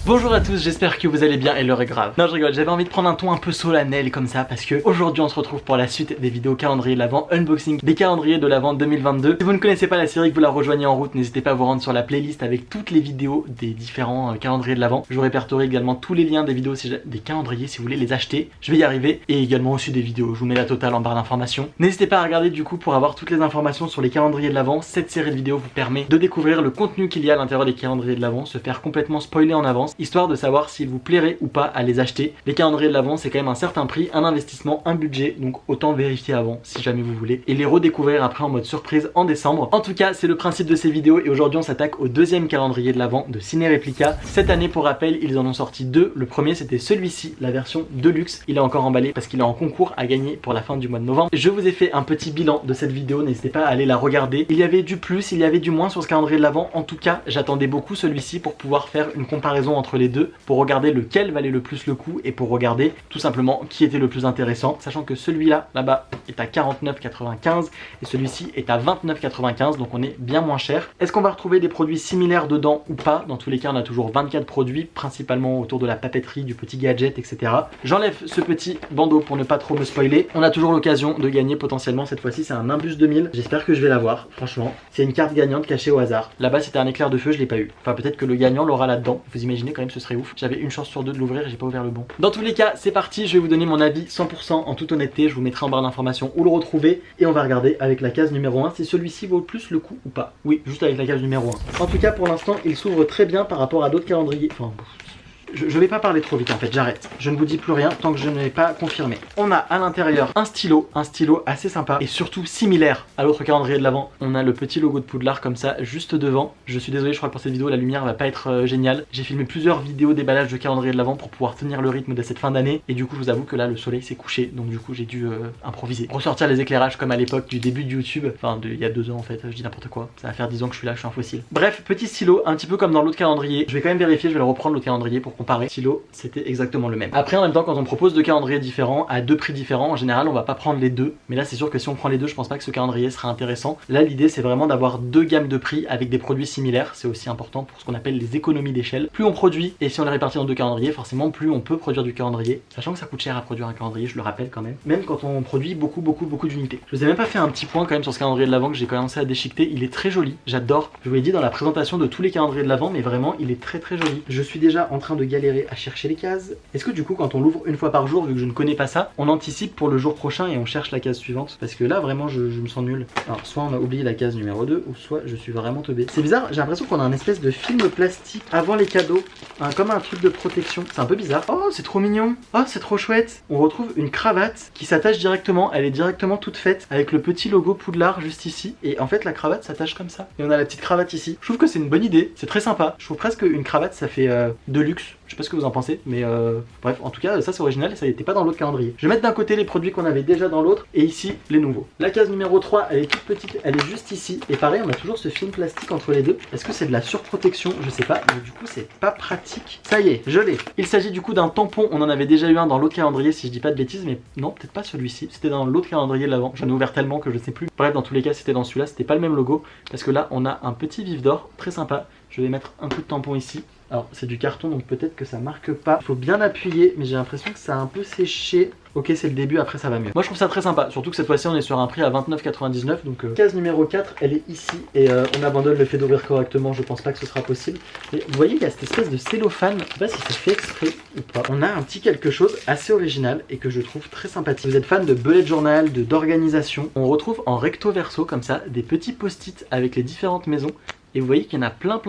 Bonjour à tous, j'espère que vous allez bien et l'heure est grave. Non je rigole, j'avais envie de prendre un ton un peu solennel comme ça parce que aujourd'hui on se retrouve pour la suite des vidéos calendrier de l'Avent, unboxing des calendriers de l'Avent 2022. Si vous ne connaissez pas la série, que vous la rejoignez en route, n'hésitez pas à vous rendre sur la playlist avec toutes les vidéos des différents calendriers de l'Avent. Je vous répertorie également tous les liens des vidéos, des calendriers si vous voulez les acheter, je vais y arriver, et également aussi des vidéos, je vous mets la totale en barre d'informations. N'hésitez pas à regarder du coup pour avoir toutes les informations sur les calendriers de l'Avent. Cette série de vidéos vous permet de découvrir le contenu qu'il y a à l'intérieur des calendriers de l'Avent, se faire complètement spoiler en avance, histoire de savoir s'il vous plairait ou pas à les acheter. Les calendriers de l'Avent c'est quand même un certain prix, un investissement, un budget, donc autant vérifier avant si jamais vous voulez et les redécouvrir après en mode surprise en décembre. En tout cas c'est le principe de ces vidéos et aujourd'hui on s'attaque au deuxième calendrier de l'Avent de Ciné Replica. Cette année pour rappel ils en ont sorti deux, le premier c'était celui-ci, la version Deluxe, il est encore emballé parce qu'il est en concours à gagner pour la fin du mois de novembre. Je vous ai fait un petit bilan de cette vidéo, n'hésitez pas à aller la regarder. Il y avait du plus, il y avait du moins sur ce calendrier de l'Avent, en tout cas j'attendais beaucoup celui-ci pour pouvoir faire une comparaison entre les deux, pour regarder lequel valait le plus le coup et pour regarder tout simplement qui était le plus intéressant, sachant que celui-là là-bas est à 49,95 et celui-ci est à 29,95, donc on est bien moins cher. Est-ce qu'on va retrouver des produits similaires dedans ou pas? Dans tous les cas on a toujours 24 produits, principalement autour de la papeterie, du petit gadget, etc. J'enlève ce petit bandeau pour ne pas trop me spoiler. On a toujours l'occasion de gagner potentiellement, cette fois-ci c'est un Nimbus 2000, j'espère que je vais l'avoir, franchement. C'est une carte gagnante cachée au hasard. Là-bas c'était un éclair de feu, je l'ai pas eu. Enfin peut-être que le gagnant l'aura là-dedans, vous imaginez quand même, ce serait ouf. J'avais une chance sur deux de l'ouvrir et j'ai pas ouvert le bon. Dans tous les cas c'est parti, je vais vous donner mon avis 100% en toute honnêteté, je vous mettrai en barre d'informations où le retrouver et on va regarder avec la case numéro 1 si celui-ci vaut plus le coup ou pas. Oui, juste avec la case numéro 1. En tout cas pour l'instant il s'ouvre très bien par rapport à d'autres calendriers. Enfin, je vais pas parler trop vite en fait, j'arrête. Je ne vous dis plus rien tant que je n'ai pas confirmé. On a à l'intérieur un stylo assez sympa et surtout similaire à l'autre calendrier de l'Avent. On a le petit logo de Poudlard comme ça juste devant. Je suis désolé, je crois que pour cette vidéo la lumière va pas être géniale. J'ai filmé plusieurs vidéos déballage de calendrier de l'Avent pour pouvoir tenir le rythme de cette fin d'année et du coup je vous avoue que là le soleil s'est couché, donc du coup j'ai dû improviser. Ressortir les éclairages comme à l'époque du début de YouTube, enfin il y a 2 ans en fait, je dis n'importe quoi. Ça va faire 10 ans que je suis là, je suis un fossile. Bref, petit stylo, un petit peu comme dans l'autre calendrier. Je vais quand même vérifier, je vais le reprendre l'autre calendrier pour comparer. Stylo, c'était exactement le même. Après en même temps quand on propose deux calendriers différents à deux prix différents, en général on va pas prendre les deux, mais là c'est sûr que si on prend les deux je pense pas que ce calendrier sera intéressant. Là l'idée c'est vraiment d'avoir deux gammes de prix avec des produits similaires, c'est aussi important pour ce qu'on appelle les économies d'échelle. Plus on produit et si on les répartit dans deux calendriers, forcément plus on peut produire du calendrier, sachant que ça coûte cher à produire un calendrier, je le rappelle quand même quand on produit beaucoup d'unités. Je vous ai même pas fait un petit point quand même sur ce calendrier de l'Avent que j'ai commencé à déchiqueter, il est très joli, j'adore. Je vous l'ai dit dans la présentation de tous les calendriers de l'Avent, mais vraiment il est très joli. Je suis déjà en train de galérer à chercher les cases. Est-ce que du coup quand on l'ouvre une fois par jour, vu que je ne connais pas ça, on anticipe pour le jour prochain et on cherche la case suivante? Parce que là vraiment je me sens nul. Alors soit on a oublié la case numéro 2 ou soit je suis vraiment teubé. C'est bizarre, j'ai l'impression qu'on a un espèce de film plastique avant les cadeaux, comme un truc de protection. C'est un peu bizarre. Oh c'est trop mignon. Oh c'est trop chouette. On retrouve une cravate qui s'attache directement, elle est directement toute faite avec le petit logo Poudlard juste ici. Et en fait la cravate s'attache comme ça. Et on a la petite cravate ici. Je trouve que c'est une bonne idée, c'est très sympa. Je trouve presque une cravate ça fait de luxe. Je sais pas ce que vous en pensez, mais bref, en tout cas, ça c'est original et ça n'était pas dans l'autre calendrier. Je vais mettre d'un côté les produits qu'on avait déjà dans l'autre et ici les nouveaux. La case numéro 3, elle est toute petite, elle est juste ici. Et pareil, on a toujours ce film plastique entre les deux. Est-ce que c'est de la surprotection? Je sais pas, mais du coup, c'est pas pratique. Ça y est, je l'ai. Il s'agit du coup d'un tampon. On en avait déjà eu un dans l'autre calendrier, si je dis pas de bêtises, mais non, peut-être pas celui-ci. C'était dans l'autre calendrier de l'Avent. J'en ai ouvert tellement que je sais plus. Bref, dans tous les cas, c'était dans celui-là. C'était pas le même logo parce que là, on a un petit vif d'or très sympa. Je vais mettre un coup de tampon ici. Alors c'est du carton donc peut-être que ça marque pas. Il faut bien appuyer mais j'ai l'impression que ça a un peu séché. Ok c'est le début, après ça va mieux. Moi je trouve ça très sympa, surtout que cette fois-ci on est sur un prix à 29,99 donc case numéro 4 elle est ici et on abandonne le fait d'ouvrir correctement, je pense pas que ce sera possible. Et vous voyez il y a cette espèce de cellophane, je sais pas si c'est fait exprès ou pas. On a un petit quelque chose assez original et que je trouve très sympathique. Vous êtes fan de bullet journal, d'organisation, on retrouve en recto verso comme ça des petits post-it avec les différentes maisons et vous voyez qu'il y en a plein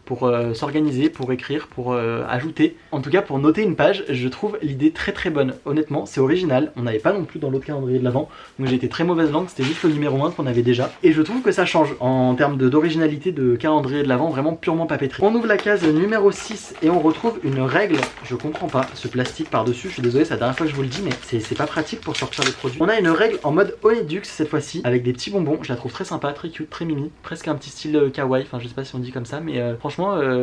pour s'organiser, pour écrire, pour ajouter. En tout cas pour noter une page, je trouve l'idée très bonne. Honnêtement c'est original, on n'avait pas non plus dans l'autre calendrier de l'Avent, donc j'ai été très mauvaise langue, c'était juste le numéro 1 qu'on avait déjà. Et je trouve que ça change en termes d'originalité de calendrier de l'Avent, vraiment purement papeterie. On ouvre la case numéro 6 et on retrouve une règle, je comprends pas, ce plastique par dessus, je suis désolé c'est la dernière fois que je vous le dis mais c'est pas pratique pour sortir les produits. On a une règle en mode Onedux cette fois-ci, avec des petits bonbons, je la trouve très sympa, très cute, très mimi, presque un petit style kawaii, enfin je sais pas si on dit comme ça mais franchement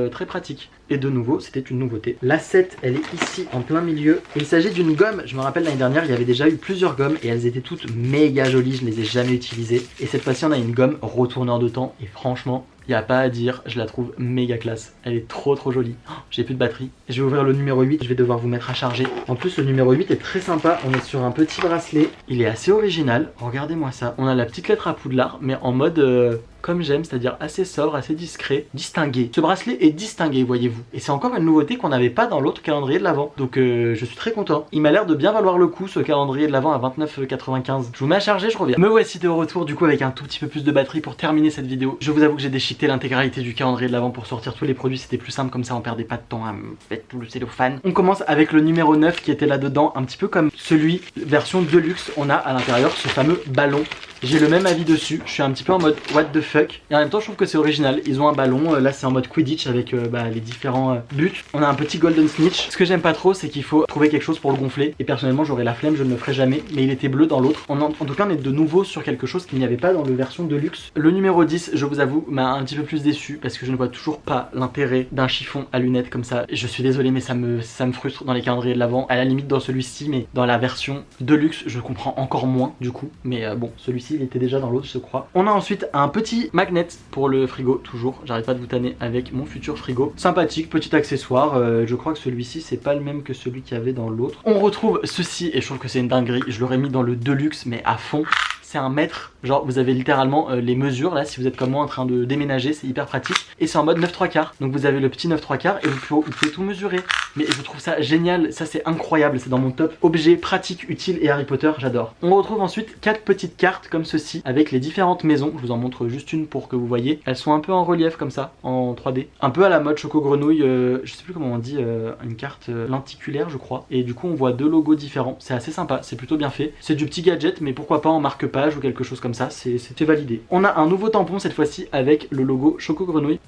très pratique. Et de nouveau c'était une nouveauté. L'assiette elle est ici en plein milieu. Il s'agit d'une gomme, je me rappelle l'année dernière il y avait déjà eu plusieurs gommes et elles étaient toutes méga jolies, je ne les ai jamais utilisées. Et cette fois-ci on a une gomme retourneur de temps et franchement y a pas à dire, je la trouve méga classe. Elle est trop jolie. Oh, j'ai plus de batterie. Je vais ouvrir le numéro 8, je vais devoir vous mettre à charger. En plus le numéro 8 est très sympa, on est sur un petit bracelet. Il est assez original, regardez-moi ça. On a la petite lettre à Poudlard, mais en mode... comme j'aime, c'est-à-dire assez sobre, assez discret, distingué. Ce bracelet est distingué, voyez-vous. Et c'est encore une nouveauté qu'on n'avait pas dans l'autre calendrier de l'Avent. Donc je suis très content. Il m'a l'air de bien valoir le coup, ce calendrier de l'Avent à 29,95. Je vous mets à charger, je reviens. Me voici de retour du coup avec un tout petit peu plus de batterie pour terminer cette vidéo. Je vous avoue que j'ai déchiqueté l'intégralité du calendrier de l'Avent pour sortir tous les produits. C'était plus simple comme ça, on perdait pas de temps à mettre tout le cellophane. On commence avec le numéro 9 qui était là-dedans, un petit peu comme celui version Deluxe. On a à l'intérieur ce fameux ballon. J'ai le même avis dessus, je suis un petit peu en mode what the fuck. Et en même temps je trouve que c'est original, ils ont un ballon, là c'est en mode Quidditch avec les différents buts. On a un petit Golden Snitch. Ce que j'aime pas trop c'est qu'il faut trouver quelque chose pour le gonfler. Et personnellement j'aurais la flemme, je ne le ferai jamais. Mais il était bleu dans l'autre. En tout cas on est de nouveau sur quelque chose qu'il n'y avait pas dans la version Deluxe. Le numéro 10, je vous avoue, m'a un petit peu plus déçu. Parce que je ne vois toujours pas l'intérêt d'un chiffon à lunettes comme ça. Je suis désolé mais ça me frustre dans les calendriers de l'Avent. À la limite dans celui-ci, mais dans la version Deluxe je comprends encore moins du coup. Mais bon, celui-ci il était déjà dans l'autre je crois. On a ensuite un petit magnet pour le frigo, toujours, j'arrête pas de vous tanner avec mon futur frigo. Sympathique, petit accessoire, je crois que celui-ci c'est pas le même que celui qu'il y avait dans l'autre. On retrouve ceci et je trouve que c'est une dinguerie, je l'aurais mis dans le Deluxe mais à fond. C'est un mètre, genre vous avez littéralement les mesures là si vous êtes comme moi en train de déménager, c'est hyper pratique. Et c'est en mode 9/3. Donc vous avez le petit 9/3 et vous pouvez tout mesurer. Mais je trouve ça génial, ça c'est incroyable, c'est dans mon top objet pratique, utile et Harry Potter, j'adore. On retrouve ensuite 4 petites cartes comme ceci avec les différentes maisons. Je vous en montre juste une pour que vous voyez. Elles sont un peu en relief comme ça, en 3D. Un peu à la mode Choco Grenouille, je sais plus comment on dit, une carte lenticulaire je crois. Et du coup on voit 2 logos différents, c'est assez sympa, c'est plutôt bien fait. C'est du petit gadget mais pourquoi pas en marque-page ou quelque chose comme ça, c'était validé. On a un nouveau tampon cette fois-ci avec le logo Choco Grenouille.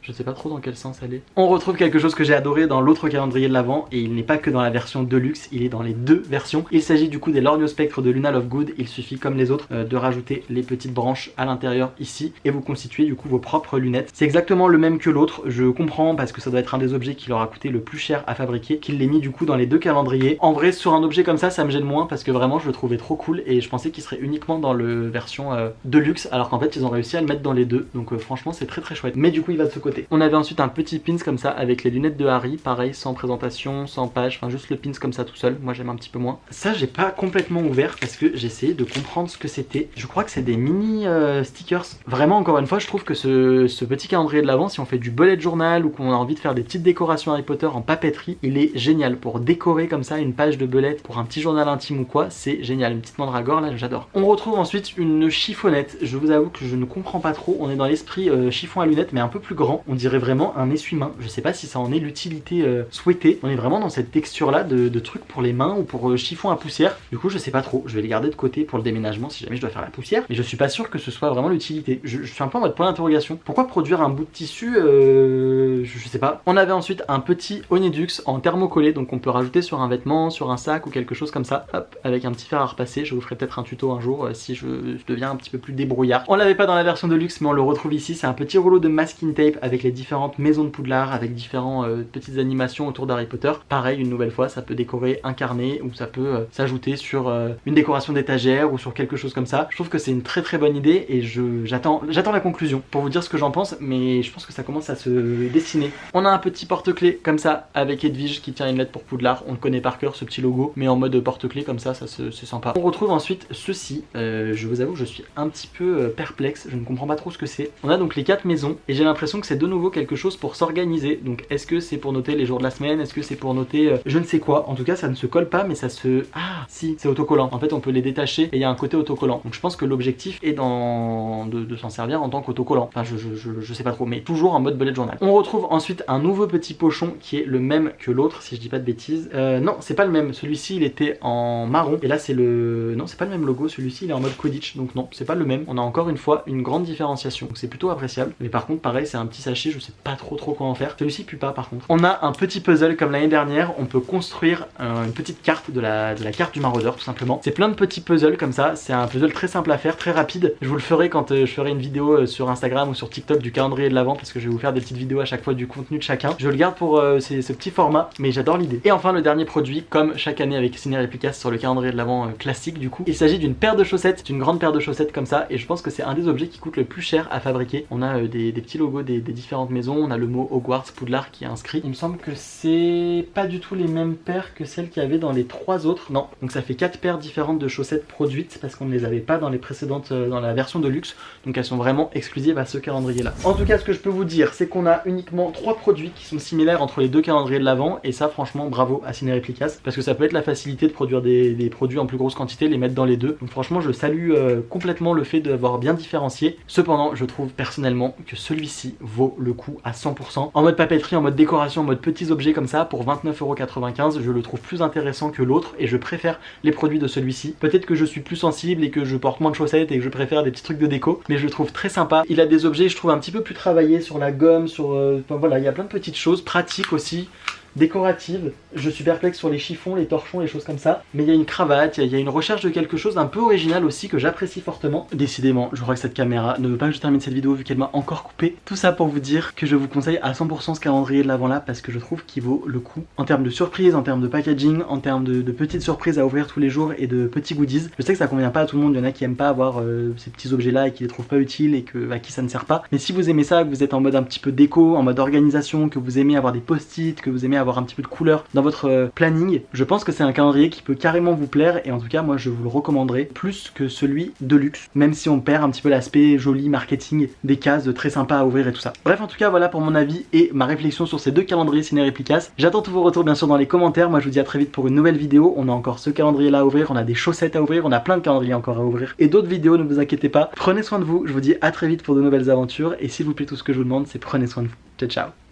Je sais pas trop dans quel sens elle est. On retrouve quelque chose que j'ai adoré dans l'autre calendrier de l'Avent et il n'est pas que dans la version Deluxe, il est dans les deux versions. Il s'agit du coup des Lorgno Spectre de Luna Lovegood. Il suffit comme les autres de rajouter les petites branches à l'intérieur ici et vous constituez du coup vos propres lunettes. C'est exactement le même que l'autre, je comprends parce que ça doit être un des objets qui leur a coûté le plus cher à fabriquer, qu'il l'ait mis du coup dans les deux calendriers. En vrai sur un objet comme ça me gêne moins parce que vraiment je le trouvais trop cool et je pensais qu'il serait uniquement dans le version Deluxe alors qu'en fait ils ont réussi à le mettre dans les deux. Donc franchement c'est très chouette. Mais du coup il va de ce côté. On avait ensuite un petit pins comme ça avec les lunettes de Harry, pareil sans présentation, sans page, enfin juste le pins comme ça tout seul, moi j'aime un petit peu moins. Ça j'ai pas complètement ouvert parce que j'ai essayé de comprendre ce que c'était. Je crois que c'est des mini stickers. Vraiment encore une fois je trouve que ce petit calendrier de l'Avent, si on fait du bullet journal ou qu'on a envie de faire des petites décorations Harry Potter en papeterie, il est génial pour décorer comme ça une page de bullet pour un petit journal intime ou quoi, c'est génial, une petite mandragore là j'adore. On retrouve ensuite une chiffonnette, je vous avoue que je ne comprends pas trop, on est dans l'esprit chiffon à lunettes mais un peu plus grand, on dirait vraiment un essuie-main. Je sais pas si ça en est l'utilité souhaitée. On est vraiment dans cette texture là de trucs pour les mains ou pour chiffon à poussière. Du coup je sais pas trop, je vais les garder de côté pour le déménagement si jamais je dois faire la poussière. Mais je suis pas sûr que ce soit vraiment l'utilité. Je suis un peu en mode point d'interrogation. Pourquoi produire un bout de tissu je sais pas. On avait ensuite un petit Onidux en thermocollé, donc on peut rajouter sur un vêtement, sur un sac ou quelque chose comme ça. Hop, avec un petit fer à repasser. Je vous ferai peut-être un tuto un jour si je deviens un petit peu plus débrouillard. On l'avait pas dans la version de luxe mais on le retrouve ici. C'est un petit rouleau de masking tape avec les différentes maisons de Poudlard avec différentes petites animations autour d'Harry Potter. Pareil, une nouvelle fois, ça peut décorer un carnet ou ça peut s'ajouter sur une décoration d'étagère ou sur quelque chose comme ça. Je trouve que c'est une très bonne idée et j'attends la conclusion pour vous dire ce que j'en pense, mais je pense que ça commence à se dessiner. On a un petit porte-clés comme ça avec Edwige qui tient une lettre pour Poudlard. On le connaît par cœur ce petit logo, mais en mode porte-clés comme ça c'est sympa. On retrouve ensuite ceci. Je vous avoue, je suis un petit peu perplexe, je ne comprends pas trop ce que c'est. On a donc les 4 maisons et j'ai l'impression que c'est de nouveau quelque chose pour s'organiser. Donc est-ce que c'est pour noter les jours de la semaine, est-ce que c'est pour noter je ne sais quoi. En tout cas ça ne se colle pas mais ça se... Ah si, c'est autocollant. En fait on peut les détacher et il y a un côté autocollant. Donc je pense que l'objectif est de s'en servir en tant qu'autocollant. Enfin je sais pas trop, mais toujours en mode bullet journal. On retrouve ensuite un nouveau petit pochon qui est le même que l'autre si je dis pas de bêtises. Non c'est pas le même, celui-ci il était en marron et là c'est le... Non c'est pas le même logo, celui-ci il est en mode Quidditch donc non c'est pas le même. On a encore une fois une grande différenciation donc c'est plutôt appréciable. Mais par contre pareil c'est un petit sachets, je sais pas trop quoi en faire. Celui-ci pue pas par contre. On a un petit puzzle comme l'année dernière, on peut construire une petite carte de la carte du maraudeur tout simplement. C'est plein de petits puzzles comme ça, c'est un puzzle très simple à faire, très rapide. Je vous le ferai quand je ferai une vidéo sur Instagram ou sur TikTok du calendrier de l'Avent, parce que je vais vous faire des petites vidéos à chaque fois du contenu de chacun. Je le garde pour ce petit format, mais j'adore l'idée. Et enfin le dernier produit, comme chaque année avec Ciné Réplicas sur le calendrier de l'Avent classique du coup, il s'agit d'une paire de chaussettes, c'est une grande paire de chaussettes comme ça, et je pense que c'est un des objets qui coûte le plus cher à fabriquer. On a des petits logos des différentes maisons, on a le mot Hogwarts, Poudlard qui est inscrit. Il me semble que c'est pas du tout les mêmes paires que celles qu'il y avait dans les 3 autres, non. Donc ça fait 4 paires différentes de chaussettes produites parce qu'on ne les avait pas dans les précédentes, dans la version de luxe, donc elles sont vraiment exclusives à ce calendrier là. En tout cas ce que je peux vous dire c'est qu'on a uniquement 3 produits qui sont similaires entre les deux calendriers de l'Avent, et ça franchement bravo à Ciné Réplicas, parce que ça peut être la facilité de produire des produits en plus grosse quantité, les mettre dans les deux. Donc franchement je salue complètement le fait d'avoir bien différencié. Cependant je trouve personnellement que celui-ci vaut le coup à 100%. En mode papeterie, en mode décoration, en mode petits objets comme ça, pour 29,95 €, je le trouve plus intéressant que l'autre et je préfère les produits de celui-ci. Peut-être que je suis plus sensible et que je porte moins de chaussettes et que je préfère des petits trucs de déco, mais je le trouve très sympa. Il a des objets je trouve un petit peu plus travaillés sur la gomme, sur enfin, voilà, il y a plein de petites choses pratiques aussi, décorative. Je suis perplexe sur les chiffons, les torchons, les choses comme ça, mais il y a une cravate, il y a une recherche de quelque chose d'un peu original aussi que j'apprécie fortement. Décidément je crois que cette caméra ne veut pas que je termine cette vidéo vu qu'elle m'a encore coupé. Tout ça pour vous dire que je vous conseille à 100% ce calendrier de l'Avent là, parce que je trouve qu'il vaut le coup en termes de surprise, en termes de packaging, en termes de petites surprises à ouvrir tous les jours et de petits goodies. Je sais que ça convient pas à tout le monde, il y en a qui aiment pas avoir ces petits objets là et qui les trouvent pas utiles et que, à qui ça ne sert pas, mais si vous aimez ça, que vous êtes en mode un petit peu déco, en mode organisation, que vous aimez avoir des post-it, que vous aimez avoir un petit peu de couleur dans votre planning, je pense que c'est un calendrier qui peut carrément vous plaire, et en tout cas moi je vous le recommanderais plus que celui de luxe, même si on perd un petit peu l'aspect joli marketing des cases très sympas à ouvrir et tout ça. Bref, en tout cas voilà pour mon avis et ma réflexion sur ces deux calendriers Ciné Réplicas. J'attends tous vos retours bien sûr dans les commentaires. Moi je vous dis à très vite pour une nouvelle vidéo. On a encore ce calendrier là à ouvrir, on a des chaussettes à ouvrir, on a plein de calendriers encore à ouvrir et d'autres vidéos, ne vous inquiétez pas. Prenez soin de vous, je vous dis à très vite pour de nouvelles aventures, et s'il vous plaît tout ce que je vous demande c'est prenez soin de vous. Ciao ciao.